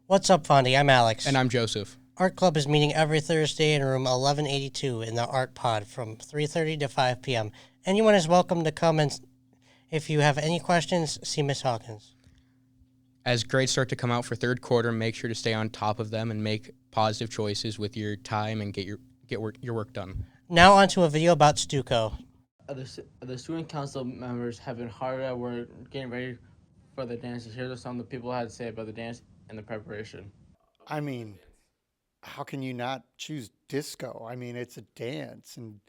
What's up, Fondy? I'm Alex. And I'm Joseph. Art Club is meeting every Thursday in room 1182 in the Art Pod from 3:30 to 5 p.m. Anyone is welcome to come, and if you have any questions, see Miss Hawkins. As grades start to come out for third quarter, make sure to stay on top of them and make positive choices with your time and get your work done. Now on to a video about Stuco. The student council members have been hard at work getting ready for the dance. Here are some of the people had to say about the dance and the preparation. I mean, how can you not choose disco? I mean, it's a dance and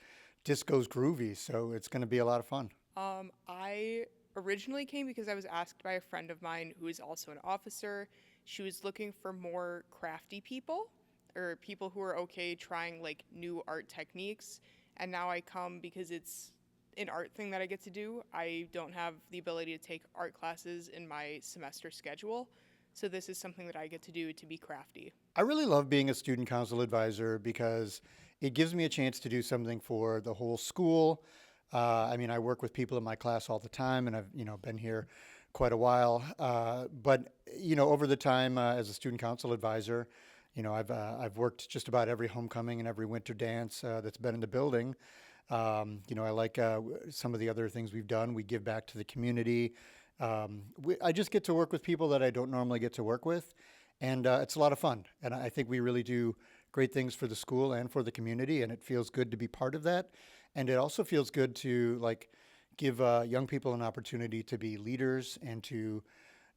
disco's groovy, so it's going to be a lot of fun. I originally came because I was asked by a friend of mine who is also an officer. She was looking for more crafty people or people who are okay trying like new art techniques. And now I come because it's an art thing that I get to do. I don't have the ability to take art classes in my semester schedule. So this is something that I get to do to be crafty. I really love being a student council advisor because it gives me a chance to do something for the whole school. I work with people in my class all the time, and I've been here quite a while. But over the time as a student council advisor, I've worked just about every homecoming and every winter dance that's been in the building. I like some of the other things we've done. We give back to the community. I just get to work with people that I don't normally get to work with, and it's a lot of fun. And I think we really do great things for the school and for the community, and it feels good to be part of that. And it also feels good to give young people an opportunity to be leaders and to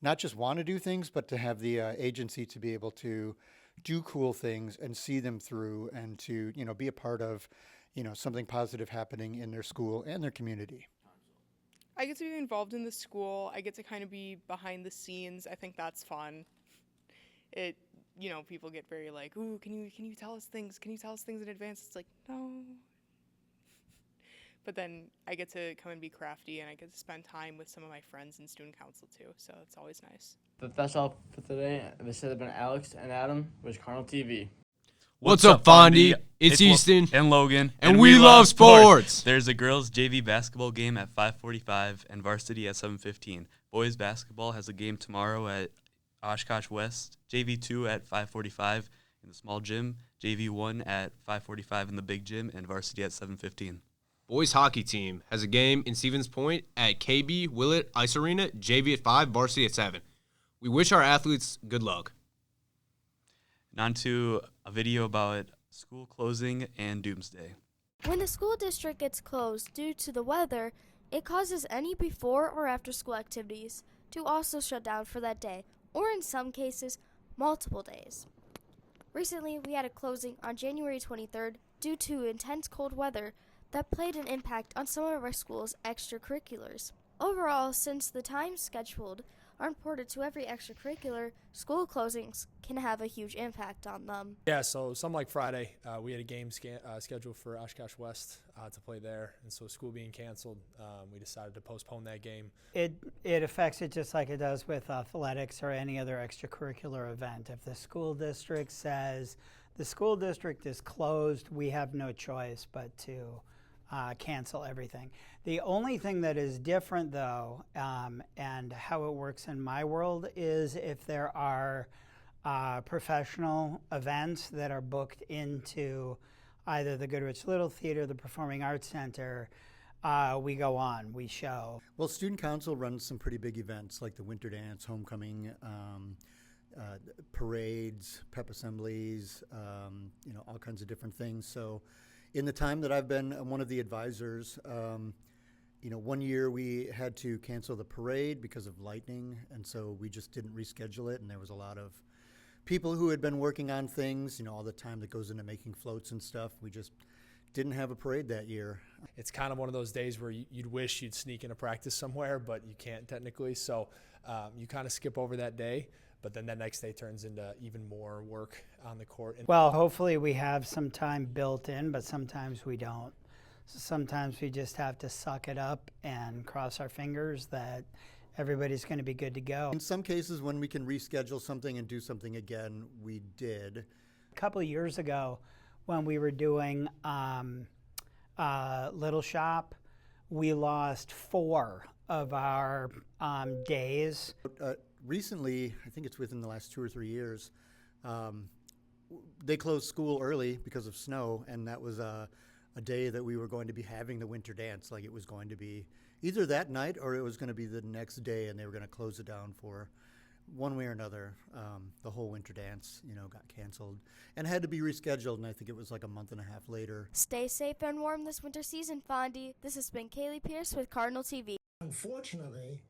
not just want to do things, but to have the agency to be able to do cool things and see them through, and to be a part of something positive happening in their school and their community. I get to be involved in the school. I get to kind of be behind the scenes. I think that's fun. People get very like, ooh, can you tell us things? Can you tell us things in advance? It's like, no. But then I get to come and be crafty, and I get to spend time with some of my friends in student council too. So it's always nice. But that's all for today. This has been Alex and Adam with Cardinal TV. What's up, Fondy? It's Easton and Logan, and we love sports. There's a girls' JV basketball game at 5:45 and varsity at 7:15. Boys basketball has a game tomorrow at Oshkosh West. JV2 at 5:45 in the small gym. JV1 at 5:45 in the big gym, and varsity at 7:15. Boys hockey team has a game in Stevens Point at KB Willett Ice Arena. JV at 5, varsity at 7. We wish our athletes good luck. And on to a video about school closing and doomsday. When the school district gets closed due to the weather, it causes any before or after school activities to also shut down for that day, or in some cases, multiple days. Recently, we had a closing on January 23rd due to intense cold weather that played an impact on some of our school's extracurriculars. Overall, since the times scheduled are important to every extracurricular, school closings can have a huge impact on them. Yeah, so something like Friday, we had a game scheduled for Oshkosh West to play there, and so school being canceled, we decided to postpone that game. It affects it just like it does with athletics or any other extracurricular event. If the school district says the school district is closed, we have no choice but to cancel everything. The only thing that is different, though, and how it works in my world, is if there are professional events that are booked into either the Goodrich Little Theater, the Performing Arts Center, we go on, we show. Well, student council runs some pretty big events like the winter dance, homecoming, parades, pep assemblies, all kinds of different things. So in the time that I've been one of the advisors, one year we had to cancel the parade because of lightning, and so we just didn't reschedule it, and there was a lot of people who had been working on things, all the time that goes into making floats and stuff. We just didn't have a parade that year. It's kind of one of those days where you'd wish you'd sneak in a practice somewhere, but you can't technically, so you kind of skip over that day. But then that next day turns into even more work on the court. Well, hopefully we have some time built in, but sometimes we don't. So sometimes we just have to suck it up and cross our fingers that everybody's going to be good to go. In some cases, when we can reschedule something and do something again, we did. A couple of years ago, when we were doing Little Shop, we lost 4 of our days. recently, I think it's within the last 2 or 3 years, they closed school early because of snow, and that was a day that we were going to be having the winter dance. Like, it was going to be either that night or it was going to be the next day, and they were going to close it down for one way or another. The whole winter dance, got canceled and had to be rescheduled, and I think it was like a month and a half later. Stay safe and warm this winter season, Fondy. This has been Kaylee Pierce with Cardinal TV. Unfortunately,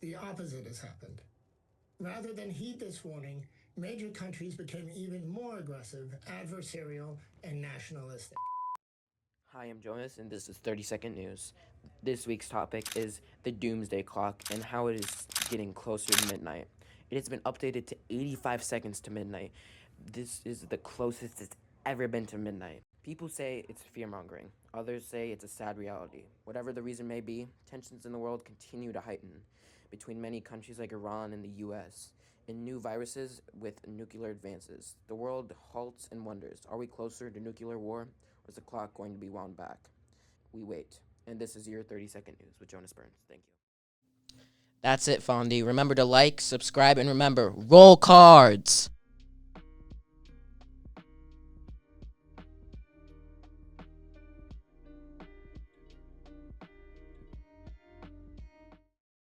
the opposite has happened. Rather than heed this warning, major countries became even more aggressive, adversarial, and nationalistic. Hi, I'm Jonas, and this is 30-second news. This week's topic is the doomsday clock and how it is getting closer to midnight. It has been updated to 85 seconds to midnight. This is the closest it's ever been to midnight. People say it's fear-mongering. Others say it's a sad reality. Whatever the reason may be, tensions in the world continue to heighten between many countries like Iran and the U.S. and new viruses with nuclear advances. The world halts and wonders, are we closer to nuclear war, or is the clock going to be wound back? We wait. And this is your 30-second news with Jonas Burns. Thank you. That's it, Fondy. Remember to like, subscribe, and remember, roll cards!